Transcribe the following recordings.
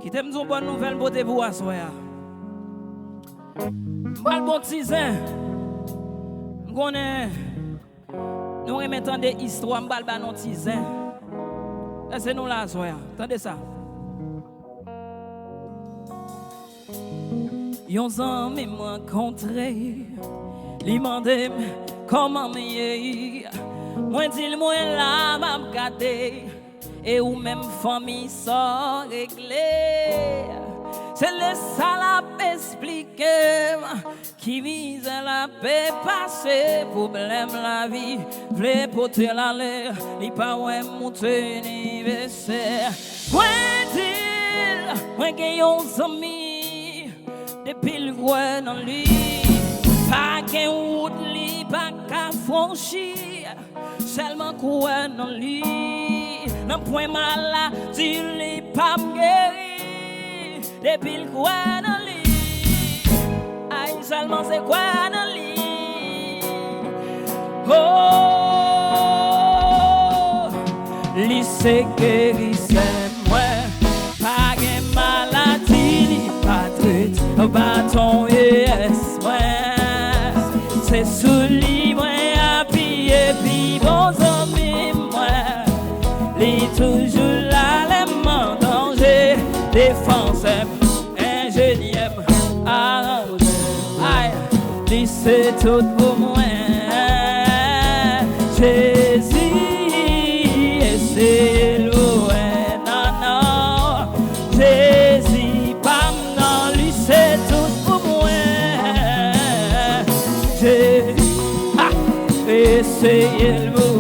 Qui t'aime une bonne nouvelle beauté pour assoya. M'bal bon tizin. M'gonnè. Nous remettons des histoires, m'bal ba non tizin. Laissez-nous là assoya. Attendez ça. Yon zami m'rencontré. Li mandé comment m'y moi dis moi là m'a gâté. Et ou même famille sans régler. C'est le ça la expliquer qui vise la paix passer problème la vie vle porter la l'air ni pas ouais monter anniversaire moi gagne un ami depuis le voix dans lui pas qu'un route li pas qu'à franchir seulement quoi dans lui non point mal là tu li pas guéri depuis le quoi dans lui aïe seulement c'est quoi dans lui oh li c'est guéri c'est moi pas de maladie ni pas traite bâton yes moi c'est sous lui moi à pied puis bon amis moi li toujours là les mains danger défense ingénieur arrangé aïe li c'est tout pour moi Jésus et c'est loin non non Jésus pas non lui c'est tout pour moi Jésus et c'est loin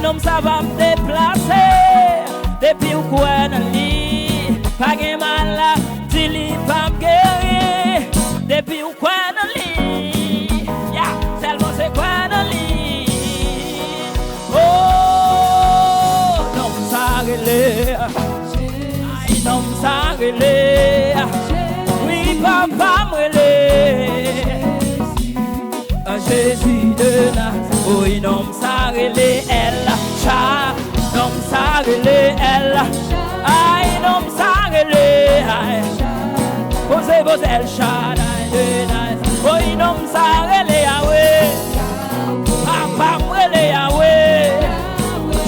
non ça va me déplacer depuis ou quoi dans lit pas de mal là tu lis pas me guérir depuis ou quoi dans lit ya seulement c'est quoi dans lit oh non ça relève aïe non ça relève oui papa me Jésus de Nazareth, oui, non, ça relève elle, chat, non, ça relève elle, aïe, non, ça relève, aïe, posez vos ailes, chat, de Nazareth, oui, non, ça relève, aïe, papa, relève, aïe,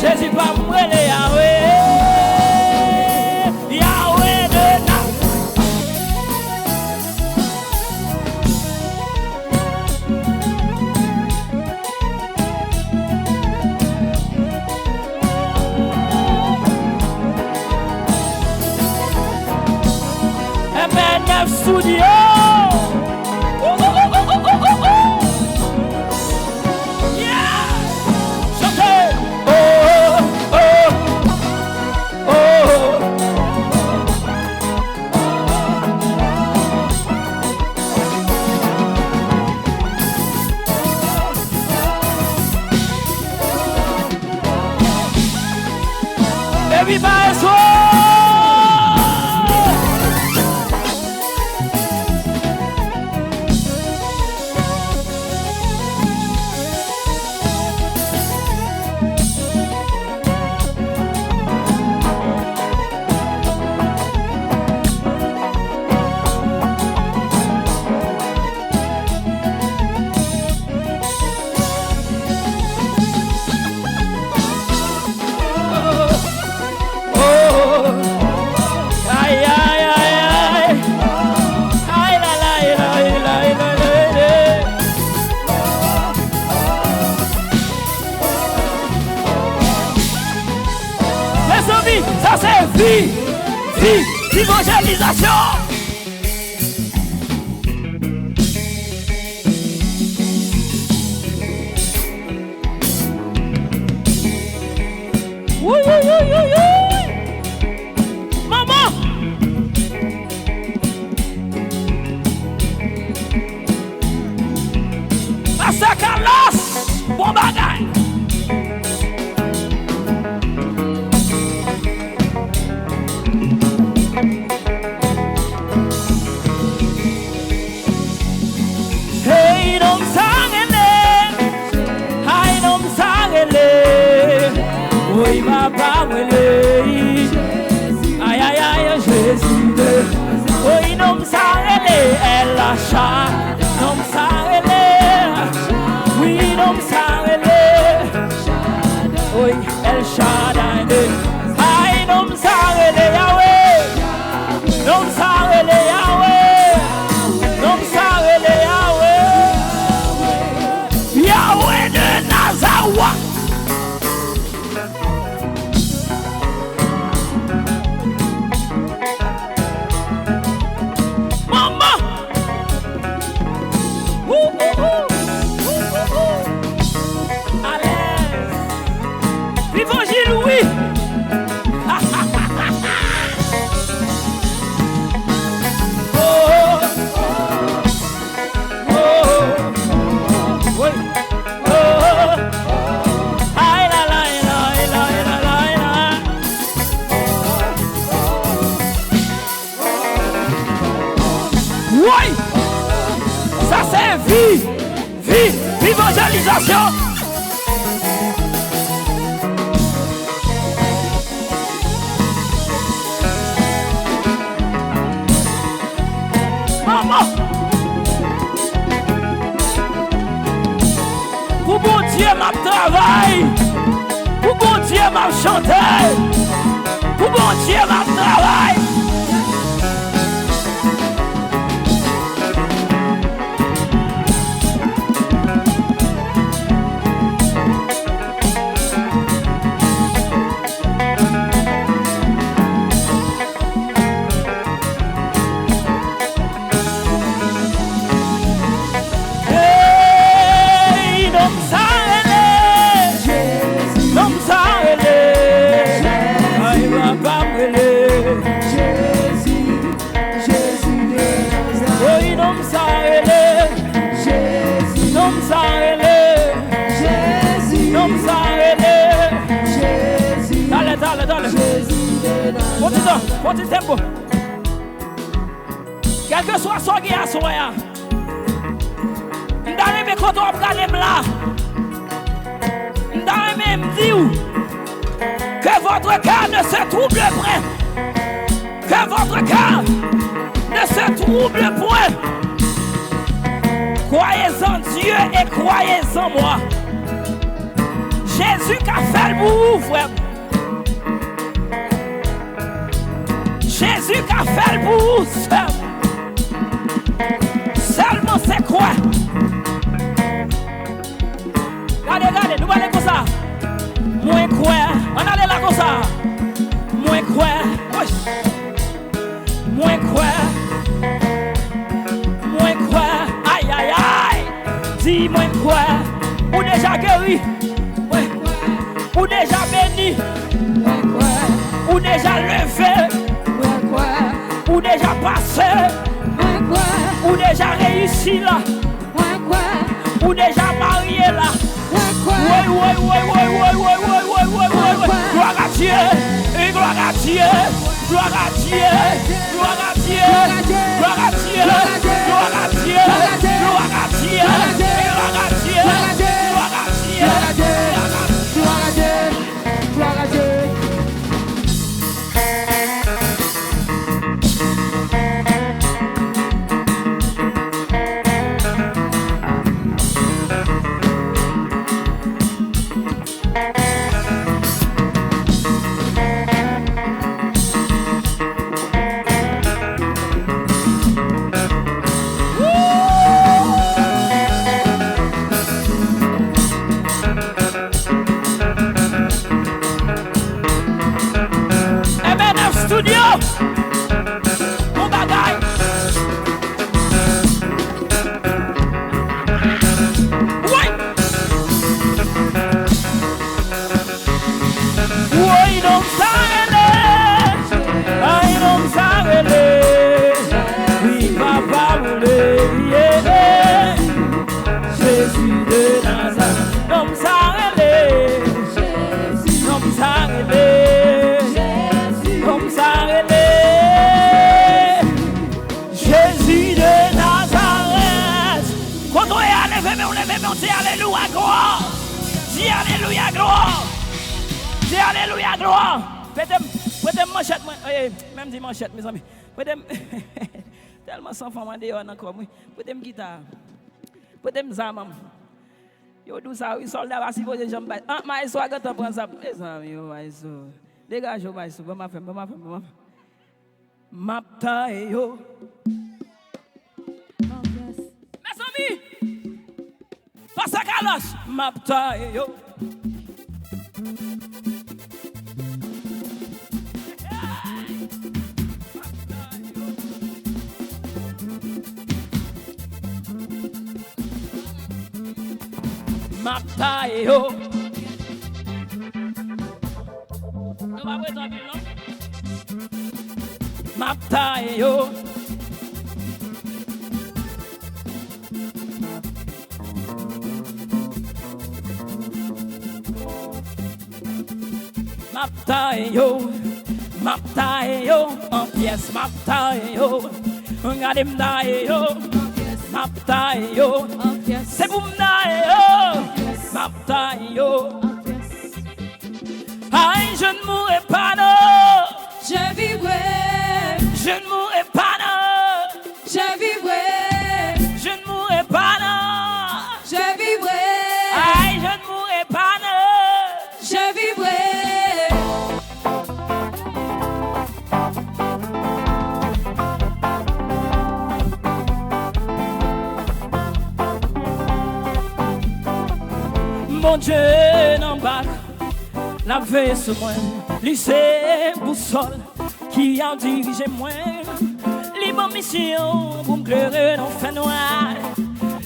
Jésus, papa, relève, aïe, Yahweh de Nazareth. Studio yeah chantez oh oh oh everybody so ça c'est vie, évangélisation. Oui, oui, oui, oui, oui. Maman. Pasteur Carlos, bon bagaille. Oui, papa, oui. Aïe, aïe, aïe, Jésus de. Oui, non, ça relève, elle a chat. Non, ça relève. Oui, non, ça relève. Oui, elle chat. Aïe, non, ça relève, Yahweh. Non, ça relève, Yahweh. Non, ça relève, Yahweh. Yahweh de Nazareth. L'évangile, oui. Oh, oh, oui. Oh, aïe, la, la, la, la, la, la, la. Oui, ça c'est vie, évangélisation. Pour bon Dieu m'a travaillé, pour bon Dieu m'a chanté, pour bon Dieu m'a travaillé. Continue tempo. Quel que soit son guerre à soya, m'dare me quand on regarde là, m'dare me dire que votre cœur ne se trouble point, que votre cœur ne se trouble point. Croyez en Dieu et croyez en moi. Jésus qui a fait le bout, frère. Jésus qui a fait le bout seul. Seulement c'est quoi? Regardez, nous allons comme ça. Moins quoi? On allait là comme ça. Moins quoi? Moins quoi? Moins quoi? Aïe, aïe, aïe. Dis moins quoi? Ou déjà guéri? Ou déjà béni? Ou déjà levé? Ou déjà passé, ou déjà réussi là, ou déjà marié là. Gloire à Dieu, et gloire à Dieu, gloire à Dieu, gloire à Dieu, gloire à Dieu, gloire à Dieu, gloire à Dieu, gloire à Dieu, gloire à Dieu, gloire à Dieu, gloire à Dieu. Alléluia, gloire. Dis Alléluia, gloire. dis alléluia, gloire. Prêtez manchette, même dit manchette, mes amis. Prêtez tellement sans femme dehors encore. Prêtez guitare. Prêtez zamam. Yo dou ça, oui, soldat va si poser jambe. Ah, maïso a gâteau prendre ça. Les amis, maïso. Dégage maïso, bon ma femme. Mapta yo. Mes amis. Passe à caloche. Mapta yo. Mapta yo. On va prendre un non? Mapta yo. Mapta yo, en pièce, mapta yo, regardez m'da yo, mapta yo, c'est pour m'da yo, mapta yo. Aïe, je ne mourrai pas non, Je vivrai, je ne mourrai pas non, je vivrai, je ne mourrai pas non, je vivrai, aïe, je ne mourrai pas non, je vivrai. Mon Dieu n'embarque la veille sur moi, lycée boussole qui a dirigé moi, libre mission pour me clairer dans le fait noir,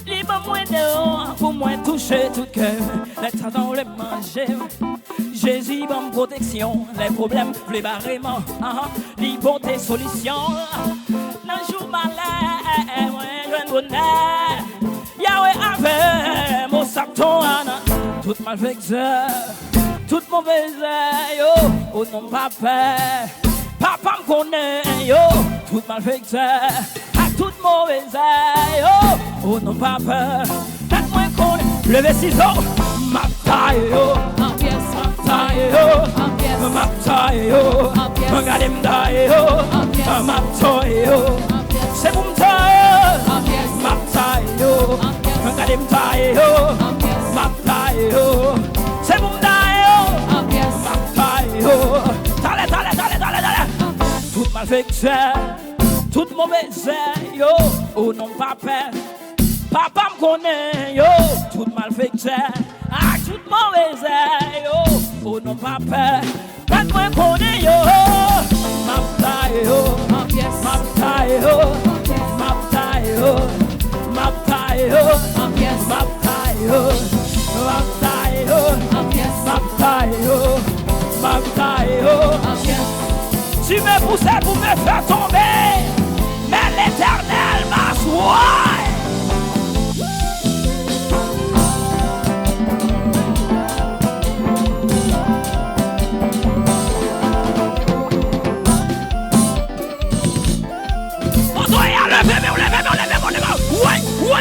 libre moi dehors pour moi toucher tout cœur, les tatons les manger, Jésus bonne protection, les problèmes plus barrément, libre des solutions, dans jour malin, moi je ne bonheur, Yahweh avec mon sapton, toute malveillance, toute mauvaise, yo, au nom de papa, papa me connaît, yo, toute malveillance, à toute mauvaise, yo, au nom de papa, faites-moi connaître, levez ciseaux, ma taille, yo, En pièce, ma taille, yo, en pièce, ma taille, yo, en pièce, regardez me taille, yo, ma taille, yo, en pièce, c'est pour me taille, en pièce, ma taille, yo, en pièce, regardez me taille, yo, en pièce, ma taille, yo, c'est pour me taille, yo. en pièce, Toute malveillance, toute mauvaise, yo, au nom de papa, papa me connaît, yo, toute malveillance, toute mauvaise, yo, au nom de papa, papa me connaît, yo, ma taille, yo, en pièce, ma taille, yo, en pièce, ma taille, yo, ma taille, yo, en pièce, ma taille, yo, ma taille, yo, en pièce, ma taille, en pièce. tu me poussais pour me faire tomber, mais l'Éternel m'a soigné. On doit y aller, levez-moi. Ouais.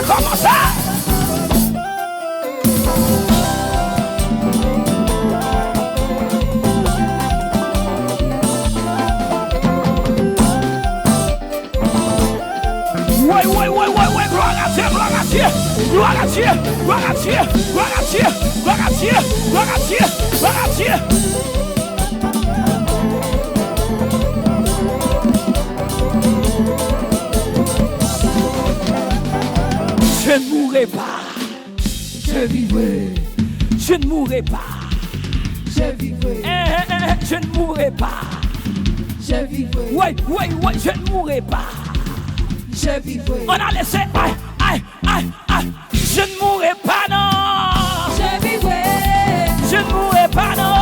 Comment ça? Ouais, gloire à Dieu. Je ne mourrai pas, je vivrai. Je ne mourrai pas, Je vivrai, je ne mourrai pas. je vivrai, Ouais, je ne mourrai pas. je vivrai, On a laissé, aïe. Je ne mourrai pas, non. je vivrai, Je ne mourrai pas, non.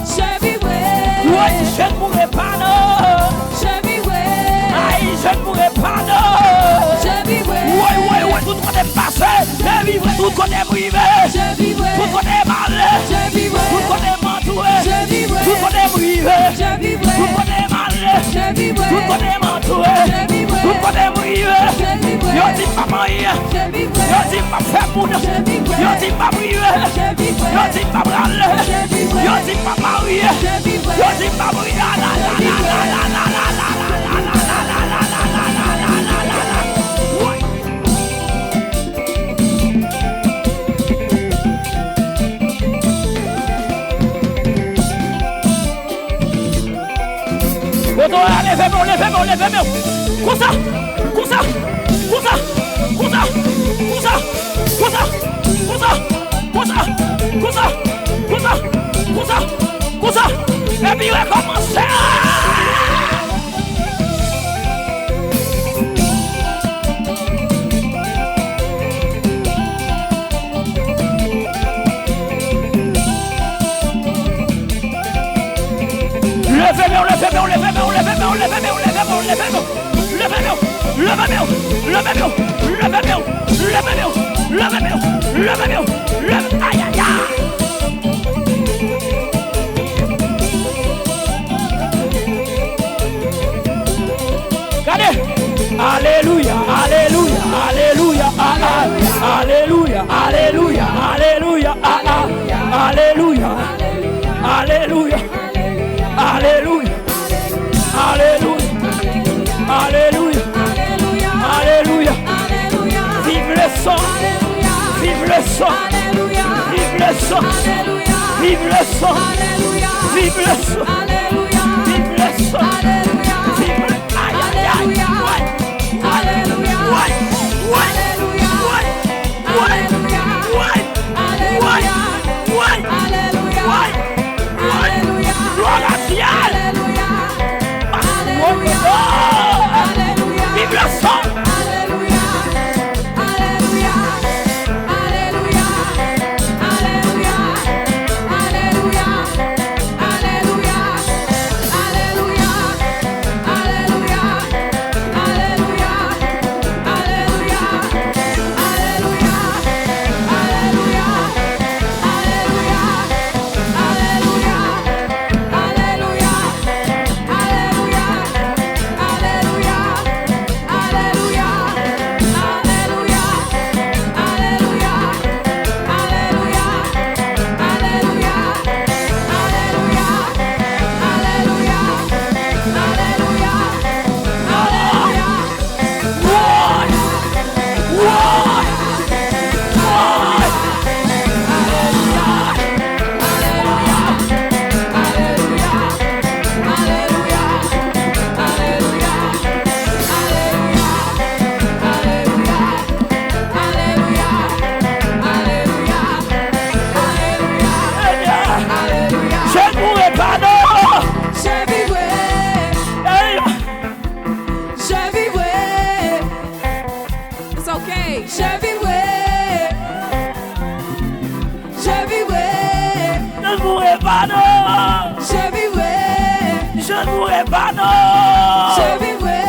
je vivrai, Ouais, je ne mourrai pas, non. je vivrai, Aïe, je ne mourrai pas, non. je vivrai, Ouais, tout côté passé, je vivrai, tout côté privé, je vivrai, tout côté mal, je vivrai, tout côté m'entourer, je vivrai, tout côté privé, je vivrai, tout côté mal. monde. Yo dit pas prier. Yo dit pas parler. Yo dit pas marier. Yo dit pas prier. Levez-moi. Comme ça. Et puis recommencer. Levez-moi. Aïe, aïe, aïe. Regardez. Alléluia. Alléluia. Vive le sang. Vive le sang. Vive le sang. Vive le sang. Vive le sang. Vive le sang. Vive le aïe aïe aïe. Gloire à ciel. Vive le sang. Je ne mourrai pas, non. Je vivrai.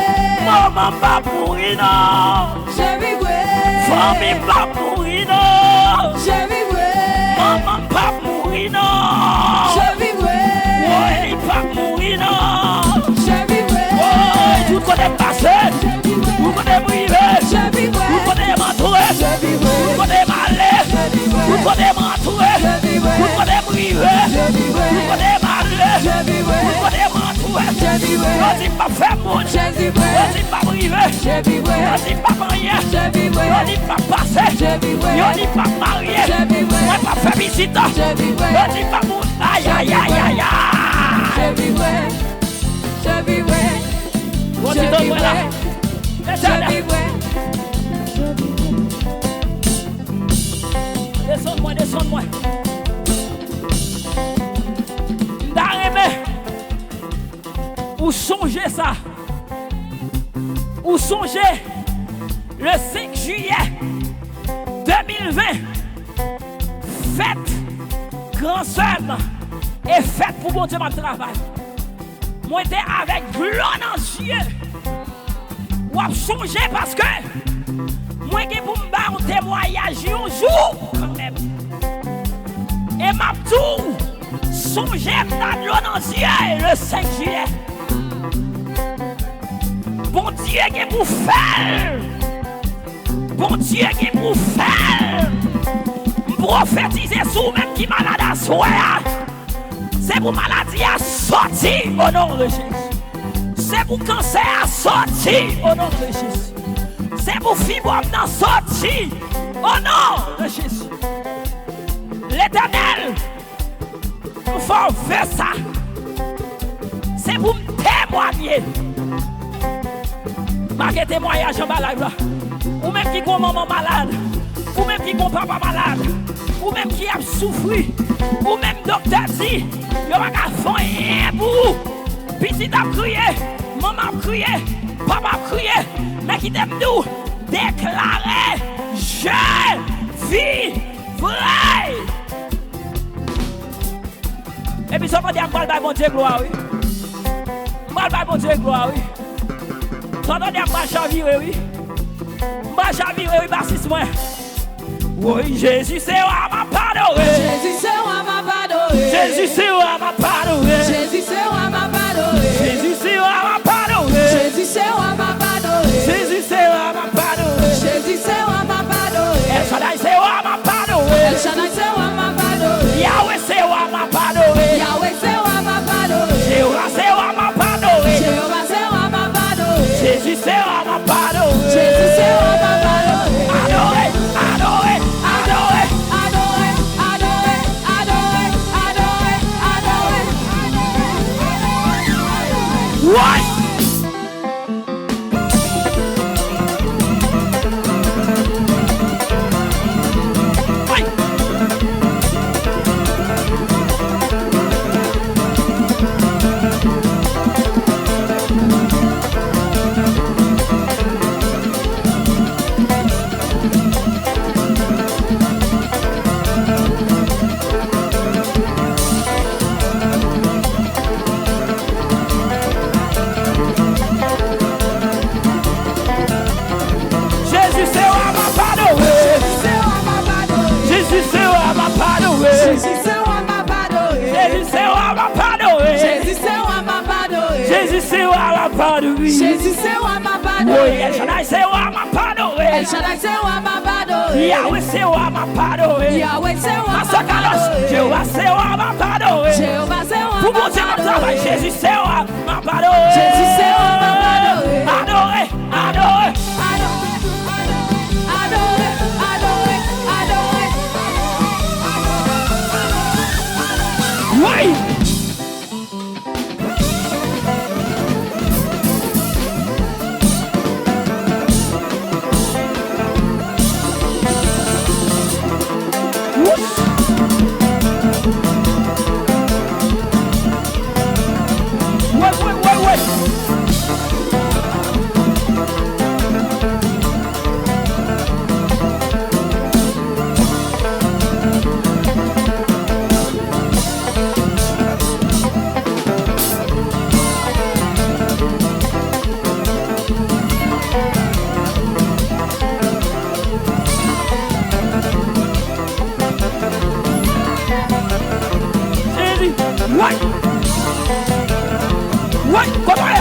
Maman pas mourir, non. Je vivrai. Famille pas mourir, non. Je vivrai. Maman pas mourir, non. Je vivrai. Ouais, pas mourir, non. Je vivrai. Ouais, tout connaît passé. Vous connaissez privé. Je vivrai. Vous connaissez m'entourer. Je vivrai. Vous connaissez m'aller. Je vivrai. Vous connaissez m'entourer. Je vivrai. Vous connaissez privé. Je vivrai. Vous connaissez m'aller. Je vivrai. Vous connaissez m'entourer. Je vivrai. On dit pas faire monde. Je vivrai. On dit pas privé. Je vivrai. On dit pas marié. Je vivrai. On dit pas passé. Je vivrai. On dit pas marié. Je vivrai. On pas faire visite. Je vivrai. On dit pas monde. Aïe aïe aïe aïe aïe. Je vivrai. Je vivrai. On dit Je donc là. Je vivrai. Descends-moi. D'arriver. Ou songez ça. Ou songez le 5 juillet 2020. Fête grand somme et fête pour bon Dieu ma travail. Moi j'étais avec blanc dans les yeux. Ou à changer parce que moi qui pour me battre un témoignage un jour quand même. Et ma tour songez dans l'eau dans les yeux le 5 juillet. Bon Dieu qui pour faire. Bon Dieu qui pour faire. Jésus même qui malade à soi. C'est pour maladie à sortir au nom de Jésus. C'est pour cancer à sortir au nom de Jésus. C'est pour fibrome à sortir au nom de Jésus. L'Éternel, il faut faire ça. C'est pour me témoigner. Marquez témoignage en bas là. Ou même qui ont maman malade. Ou même qui ont papa malade. Ou même qui a souffert. Ou même docteur dit, il n'y a pas faire rien pour vous. Petit a crié, maman a crié, papa a crié. Mais qui t'aime nous déclarer, je vis vrai. Et puis, ça va dire, je vais bon Dieu gloire, oui. Je vais bon Dieu gloire, oui. Ça va dire, je vais chavirer, oui. Je vais chavirer, oui, parce que moi. Oui, Jésus, c'est moi, m'a pardonné. Jésus, c'est moi, m'a pardonné. Jésus, c'est moi, m'a pardonné. Jésus, c'est moi, m'a pardonné. Jésus, c'est moi, m'a pardonné. Jésus, c'est moi, m'a pardonné. Jésus, c'est moi, m'a pardonné. Jésus, c'est moi, m'a pardonné. El Shaddai, c'est moi, m'a pardonné. El Shaddai, c'est moi, m'a pardonné. Yahweh, c'est moi, m'a pardonné. Yahweh, c'est moi, m'a pardonné. Jéhovah, c'est moi, m'a pardonné. Jéhovah, c'est moi, m'a pardonné. Jésus, c'est moi, m'a pardonné. Jésus, c'est moi, m'a pardonné. Adoré, adoré, adoré. Adoré, adoré, adoré, adoré, adoré. Ouais. Jésus, c'est moi, m'a pardonné. Jésus, c'est moi, m'a pardonné. Jésus, c'est moi, m'a pardonné. Jésus, c'est moi, m'a pardonné. Jésus, c'est moi, m'a pardonné. Jésus, c'est moi, m'a pardonné. Jésus, c'est moi, m'a pardonné. Oui, El Shaddai, c'est moi, m'a pardonné. El Shaddai, c'est moi, m'a pardonné. Yahweh, c'est moi, m'a pardonné. Yahweh, c'est moi, m'a Masakalos, pardonné. Jéhovah, c'est moi, m'a pardonné. Jéhovah, c'est moi, Pour m'a mon Dieu, mon travail, pardonné. Jésus, c'est moi, m'a pardonné. Jésus, c'est moi, m'a pardonné. Adoré, adoré. Adoré, adoré, adoré. Oui. Ouais. Jésus, ouais, comment